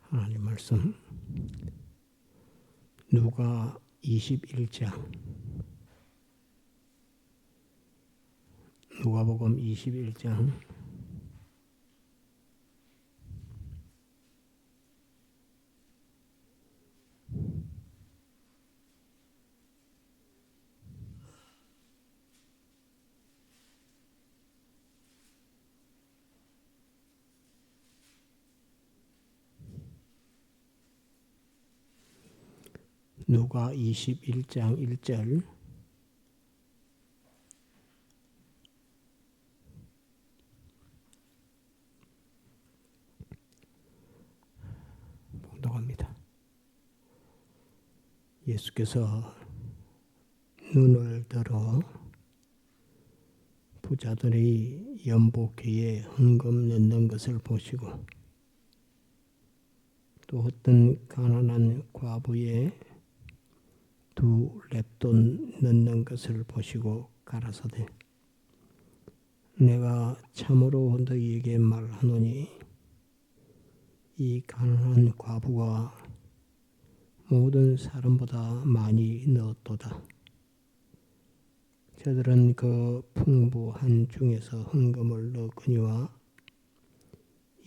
하나님 말씀 누가 21장 누가복음 21장 누가 21장 1절 봉독합니다. 예수께서 눈을 들어 부자들이 연복기에 헌금 넣는 것을 보시고 또 어떤 가난한 과부의 2렙돈 넣는 것을 보시고 가라사대 내가 참으로 너희에게 말하노니 이 가난한 과부가 모든 사람보다 많이 넣었도다. 저들은 그 풍부한 중에서 헌금을 넣거니와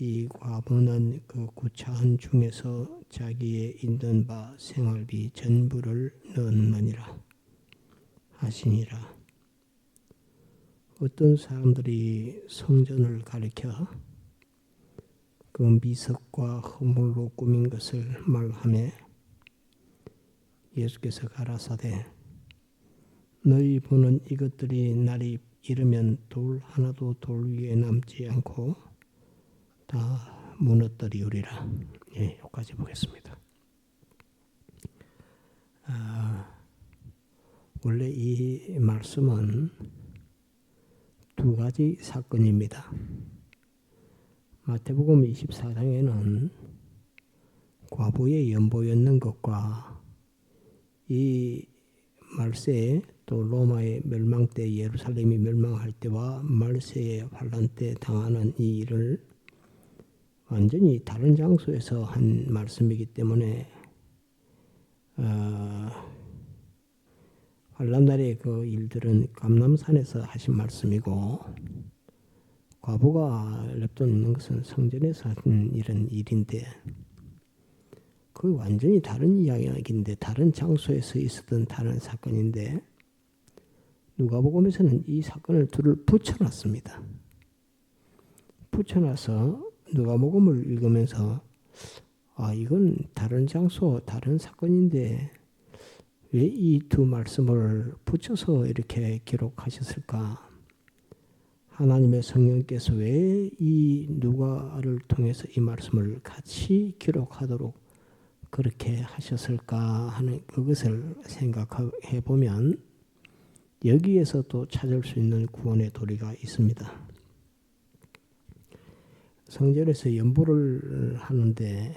이 과부는 그 구차한 중에서 자기의 있는 바 생활비 전부를 넣었느니라 하시니라. 어떤 사람들이 성전을 가리켜 그 미석과 허물로 꾸민 것을 말하며 예수께서 가라사대 너희 보는 이것들이 날이 이르면 돌 하나도 돌 위에 남지 않고 다 무너뜨리우리라. 예, 여기까지 보겠습니다. 원래 이 말씀은 두 가지 사건입니다. 마태복음 24장에는 과부의 연보였는 것과 이 말세에 또 로마의 멸망 때 예루살렘이 멸망할 때와 말세의 환란 때 당하는 이 일을 완전히 다른 장소에서 한 말씀이기 때문에 환란날의 그 일들은 감람산에서 하신 말씀이고 과부가 렙돈 있는 것은 성전에서 한 이런 일인데 그 완전히 다른 이야기인데 다른 장소에서 있었던 다른 사건인데 누가복음에서는 이 사건을 둘을 붙여놨습니다. 붙여놔서 누가복음을 읽으면서 이건 다른 장소 다른 사건인데 왜 이 두 말씀을 붙여서 이렇게 기록하셨을까? 하나님의 성령께서 왜 이 누가를 통해서 이 말씀을 같이 기록하도록 그렇게 하셨을까 하는 그것을 생각해 보면 여기에서 또 찾을 수 있는 구원의 도리가 있습니다. 성전에서 연보를 하는데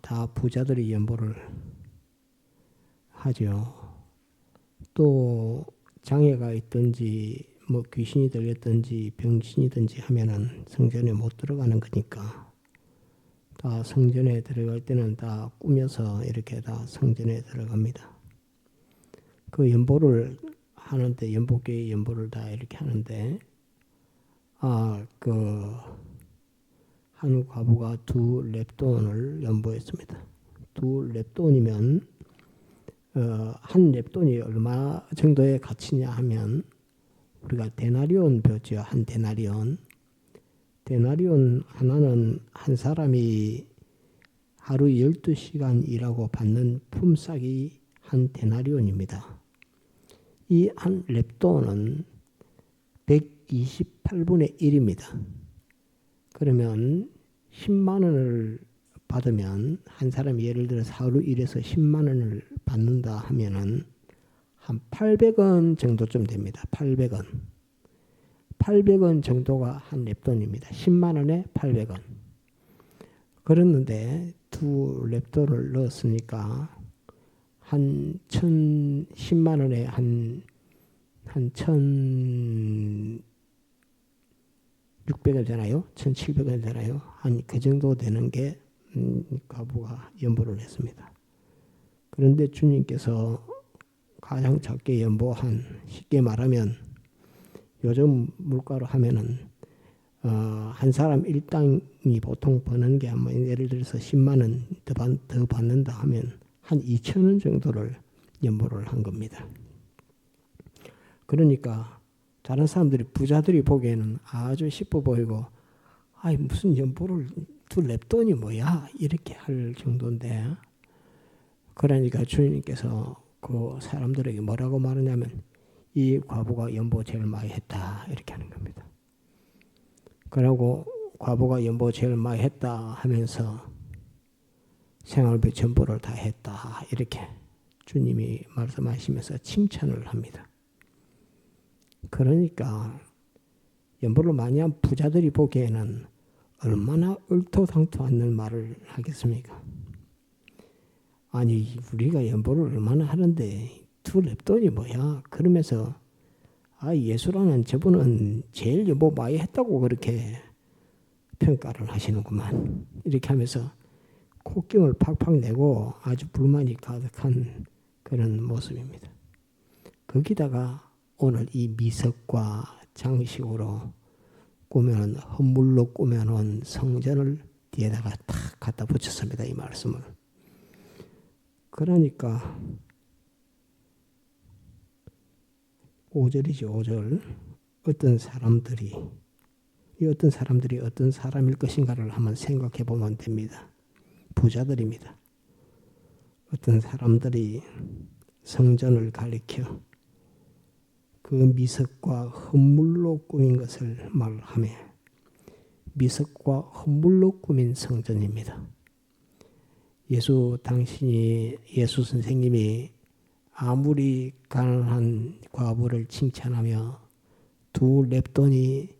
다 부자들이 연보를 하죠. 또 장애가 있든지 뭐 귀신이 들렸든지 병신이든지 하면은 성전에 못 들어가는 거니까 다 성전에 들어갈 때는 다 꾸며서 이렇게 다 성전에 들어갑니다. 그 연보를 하는데 연복계의 연보를 다 이렇게 하는데 한 과부가 2렙돈을 연보했습니다. 2렙돈이면 한 렙돈이 얼마 정도의 가치냐 하면 우리가 데나리온 배웠죠. 한 데나리온 하나는 한 사람이 하루 12시간 일하고 받는 품삯이 한 데나리온입니다. 이 한 렙돈은 128분의 1입니다. 그러면 10만 원을 받으면 한 사람이 예를 들어서 하루 일해서 10만 원을 받는다 하면은 한 800원 정도쯤 됩니다. 800원. 800원 정도가 한 렙돈입니다. 10만 원에 800원. 그랬는데 2렙돈을 넣었으니까 한 10만 원에 한 600원 되나요? 1700원 되나요? 한 그 정도 되는 게 과부가 연보를 했습니다. 그런데 주님께서 가장 작게 연보한, 쉽게 말하면 요즘 물가로 하면은 한 사람 일당이 보통 버는 게 아마 예를 들어서 10만 원 더 받는다 하면 한 2천 원 정도를 연보를 한 겁니다. 그러니까 다른 사람들이, 부자들이 보기에는 아주 시퍼 보이고, 아이 무슨 연보를 냅돈이 뭐야 이렇게 할 정도인데, 그러니까 주님께서 그 사람들에게 뭐라고 말하냐면 이 과부가 연보 제일 많이 했다 이렇게 하는 겁니다. 그러고 과부가 연보 제일 많이 했다 하면서 생활비 전부를 다 했다 이렇게 주님이 말씀하시면서 칭찬을 합니다. 그러니까 연보를 많이 한 부자들이 보기에는 얼마나 얼토당토 않는 말을 하겠습니까? 아니 우리가 연보를 얼마나 하는데 냅돈이 뭐야? 그러면서 예수라는 저분은 제일 연보 많이 했다고 그렇게 평가를 하시는구만. 이렇게 하면서 콧김을 팍팍 내고 아주 불만이 가득한 그런 모습입니다. 거기다가 오늘 이 미석과 장식으로 꾸며놓은, 헌물로 꾸며놓은 성전을 뒤에다가 탁 갖다 붙였습니다. 이 말씀을. 그러니까 5절이죠. 5절. 어떤 사람들이 어떤 사람일 것인가를 한번 생각해 보면 됩니다. 부자들입니다. 어떤 사람들이 성전을 가리켜 그 미석과 헌물로 꾸민 것을 말하며, 미석과 헌물로 꾸민 성전입니다. 예수 선생님이 아무리 가난한 과부를 칭찬하며 두 렙돈이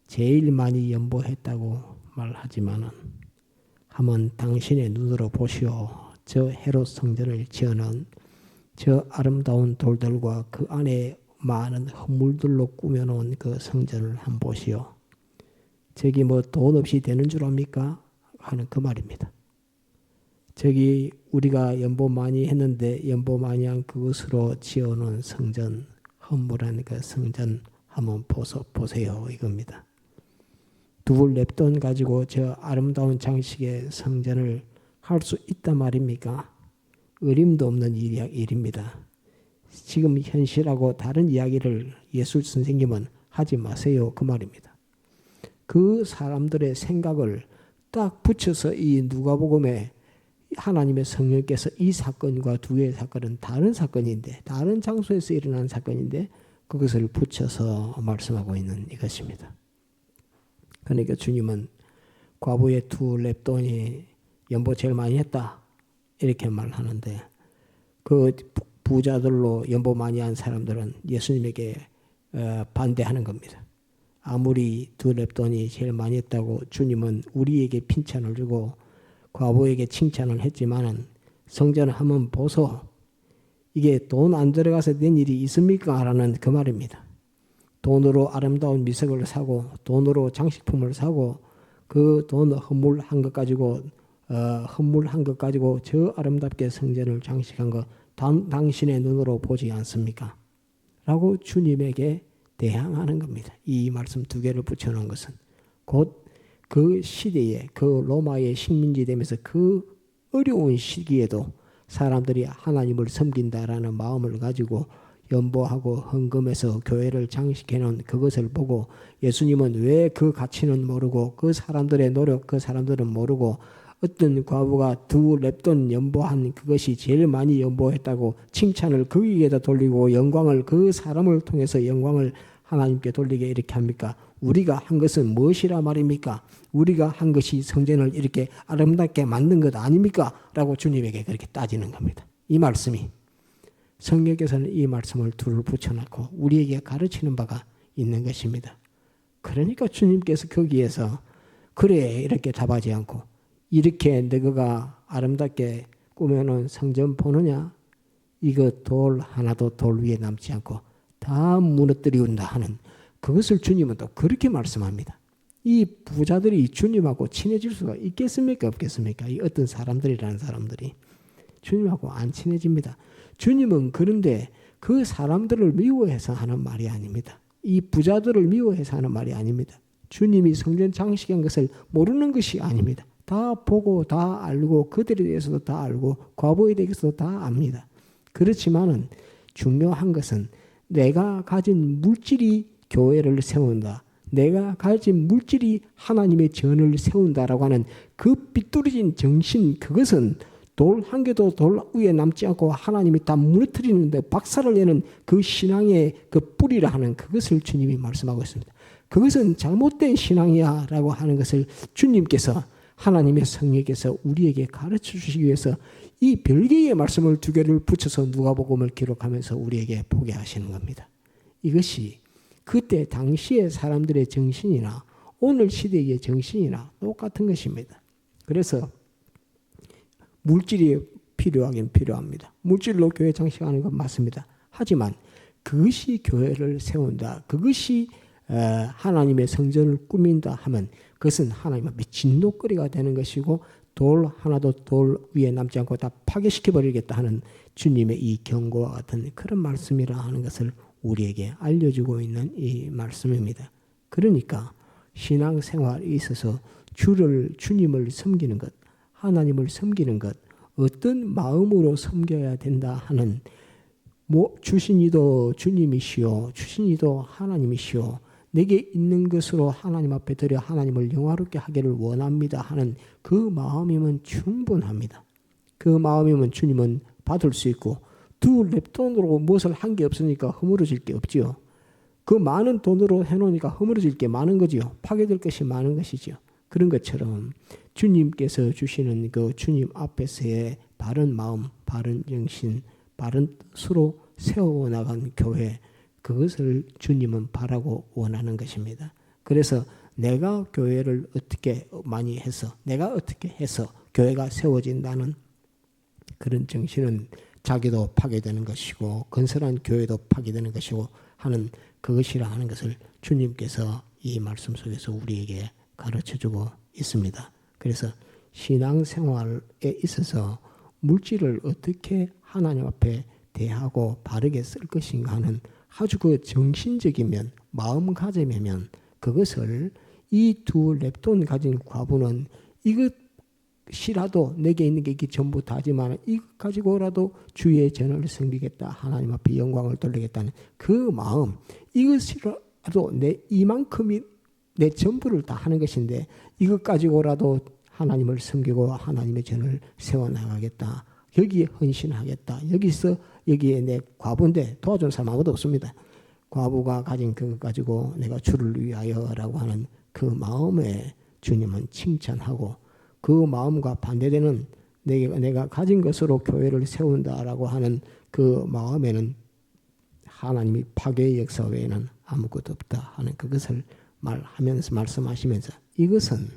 제일 많이 연보했다고 말하지만은, 한번 당신의 눈으로 보시오. 저 헤롯 성전을 지어놓은 저 아름다운 돌들과 그 안에 많은 헌물들로 꾸며놓은 그 성전을 한번 보시오. 저기 뭐 돈 없이 되는 줄 압니까? 하는 그 말입니다. 저기 우리가 연보 많이 했는데 연보 많이 한 그것으로 지어놓은 성전, 헌물한 그 성전 한번 보세요 이겁니다. 두 렙돈 가지고 저 아름다운 장식의 성전을 할 수 있단 말입니까? 어림도 없는 일입니다. 지금 현실하고 다른 이야기를 예술 선생님은 하지 마세요 그 말입니다. 그 사람들의 생각을 딱 붙여서 이 누가복음에 하나님의 성령께서 이 사건과 두 개의 사건은 다른 사건인데, 다른 장소에서 일어난 사건인데 그것을 붙여서 말씀하고 있는 이것입니다. 그러니까 주님은 과부의 두 렙돈이 연보 제일 많이 했다 이렇게 말하는데, 그 부자들로 연보 많이 한 사람들은 예수님에게 반대하는 겁니다. 아무리 두 렙돈이 제일 많이 했다고 주님은 우리에게 칭찬을 주고 과부에게 칭찬을 했지만은 성전을 한번 보소. 이게 돈 안 들어가서 된 일이 있습니까? 라는 그 말입니다. 돈으로 아름다운 미석을 사고 돈으로 장식품을 사고 그 돈 헌물한 것 가지고 저 아름답게 성전을 장식한 거 당신의 눈으로 보지 않습니까? 라고 주님에게 대항하는 겁니다. 이 말씀 두 개를 붙여놓은 것은 곧 그 시대에, 그 로마의 식민지 되면서 그 어려운 시기에도 사람들이 하나님을 섬긴다라는 마음을 가지고 연보하고 헌금해서 교회를 장식해 놓은 그것을 보고 예수님은 왜 그 가치는 모르고 그 사람들의 노력, 그 사람들은 모르고 어떤 과부가 두 렙돈 연보한 그것이 제일 많이 연보했다고 칭찬을 거기에다 돌리고 영광을 그 사람을 통해서 영광을 하나님께 돌리게 이렇게 합니까? 우리가 한 것은 무엇이라 말입니까? 우리가 한 것이 성전을 이렇게 아름답게 만든 것 아닙니까? 라고 주님에게 그렇게 따지는 겁니다. 이 말씀이 성경에서는 이 말씀을 둘을 붙여놓고 우리에게 가르치는 바가 있는 것입니다. 그러니까 주님께서 거기에서 그래 이렇게 답하지 않고 이렇게 너가 아름답게 꾸며놓은 성전 보느냐? 이거 돌 하나도 돌 위에 남지 않고 다 무너뜨리운다 하는 그것을 주님은 또 그렇게 말씀합니다. 이 부자들이 주님하고 친해질 수가 있겠습니까? 없겠습니까? 이 어떤 사람들이라는 사람들이 주님하고 안 친해집니다. 주님은 그런데 그 사람들을 미워해서 하는 말이 아닙니다. 이 부자들을 미워해서 하는 말이 아닙니다. 주님이 성전 장식한 것을 모르는 것이 아닙니다. 다 보고 다 알고 그들에 대해서도 다 알고 과부에 대해서도 다 압니다. 그렇지만은 중요한 것은 내가 가진 물질이 교회를 세운다. 내가 가진 물질이 하나님의 전을 세운다라고 하는 그 삐뚤어진 정신, 그것은 돌 한 개도 돌 위에 남지 않고 하나님이 다 무너뜨리는데 박살을 내는 그 신앙의 그 뿌리라 하는 그것을 주님이 말씀하고 있습니다. 그것은 잘못된 신앙이야 라고 하는 것을 주님께서 하나님의 성령께서 우리에게 가르쳐 주시기 위해서 이 별개의 말씀을 두 개를 붙여서 누가복음을 기록하면서 우리에게 보게 하시는 겁니다. 이것이 그때 당시의 사람들의 정신이나 오늘 시대의 정신이나 똑같은 것입니다. 그래서 물질이 필요하긴 필요합니다. 물질로 교회 장식하는 건 맞습니다. 하지만 그것이 교회를 세운다. 그것이 하나님의 성전을 꾸민다 하면 그것은 하나님 앞에 진노거리가 되는 것이고 돌 하나도 돌 위에 남지 않고 다 파괴시켜버리겠다 하는 주님의 이 경고와 같은 그런 말씀이라 하는 것을 우리에게 알려주고 있는 이 말씀입니다. 그러니까 신앙생활에 있어서 주님을 섬기는 것, 하나님을 섬기는 것, 어떤 마음으로 섬겨야 된다 하는 주신 이도 주님이시오, 주신 이도 하나님이시오, 내게 있는 것으로 하나님 앞에 드려 하나님을 영화롭게 하기를 원합니다 하는 그 마음이면 충분합니다. 그 마음이면 주님은 받을 수 있고 두 렙돈으로 무엇을 한 게 없으니까 허물어질 게 없지요. 그 많은 돈으로 해놓으니까 허물어질 게 많은 거지요. 파괴될 것이 많은 것이지요. 그런 것처럼 주님께서 주시는 그 주님 앞에서의 바른 마음, 바른 정신, 바른 뜻으로 세워나간 교회, 그것을 주님은 바라고 원하는 것입니다. 그래서 내가 교회를 어떻게 많이 해서, 내가 어떻게 해서 교회가 세워진다는 그런 정신은 자기도 파괴되는 것이고 건설한 교회도 파괴되는 것이고 하는 그것이라 하는 것을 주님께서 이 말씀 속에서 우리에게 가르쳐주고 있습니다. 그래서 신앙생활에 있어서 물질을 어떻게 하나님 앞에 대하고 바르게 쓸 것인가 하는 아주 그 정신적인 면, 마음가짐이면 그것을 이 두 렙돈 가진 과부는 이것이라도 내게 있는 게 이게 전부 다지만 이것 가지고라도 주의 전을 섬기겠다, 하나님 앞에 영광을 돌리겠다는 그 마음, 이것이라도 이만큼이 내 전부를 다 하는 것인데 이것 가지고라도 하나님을 섬기고 하나님의 전을 세워나가겠다, 여기에 헌신하겠다, 여기에 내 과부인데 도와준 사람 아무도 없습니다. 과부가 가진 그것 가지고 내가 주를 위하여라고 하는 그 마음에 주님은 칭찬하고, 그 마음과 반대되는 내가 가진 것으로 교회를 세운다라고 하는 그 마음에는 하나님이 파괴의 역사 외에는 아무것도 없다 하는 그것을 말씀하시면서, 이것은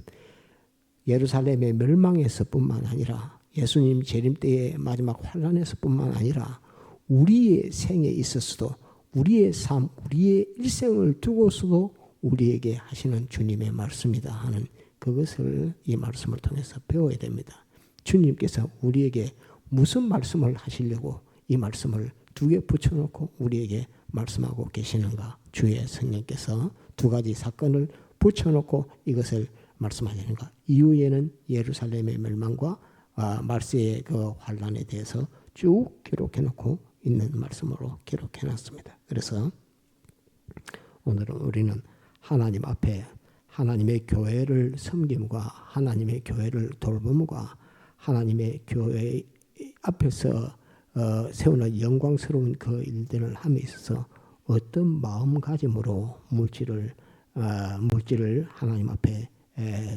예루살렘의 멸망에서뿐만 아니라 예수님 재림 때의 마지막 환란에서뿐만 아니라 우리의 생에 있어서도, 우리의 삶, 우리의 일생을 두고서도 우리에게 하시는 주님의 말씀이다 하는 그것을 이 말씀을 통해서 배워야 됩니다. 주님께서 우리에게 무슨 말씀을 하시려고 이 말씀을 두 개 붙여놓고 우리에게 말씀하고 계시는가? 주의 성령께서 두 가지 사건을 붙여놓고 이것을 말씀하시는가? 이후에는 예루살렘의 멸망과 말세의 그 환란에 대해서 쭉 기록해놓고 있는 말씀으로 기록해놨습니다. 그래서 오늘은 우리는 하나님 앞에 하나님의 교회를 섬김과 하나님의 교회를 돌봄과 하나님의 교회 앞에서 세우는 영광스러운 그 일들을 함에 있어서 어떤 마음가짐으로 물질을 하나님 앞에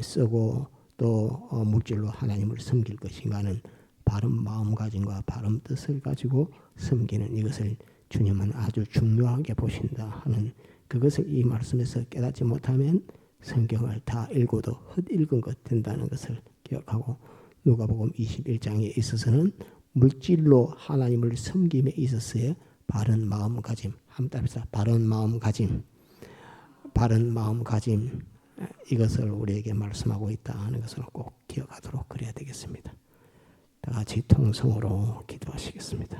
쓰고 또 물질로 하나님을 섬길 것인가는 바른 마음가짐과 바른 뜻을 가지고 섬기는 이것을 주님은 아주 중요하게 보신다 하는 그것을 이 말씀에서 깨닫지 못하면 성경을 다 읽어도 헛읽은 것 된다는 것을 기억하고, 누가복음 21장에 있어서는 물질로 하나님을 섬김에 있어서의 바른 마음가짐, 한답에서 바른 마음가짐, 이것을 우리에게 말씀하고 있다 하는 것을 꼭 기억하도록 그래야 되겠습니다. 다 같이 통성으로 기도하시겠습니다.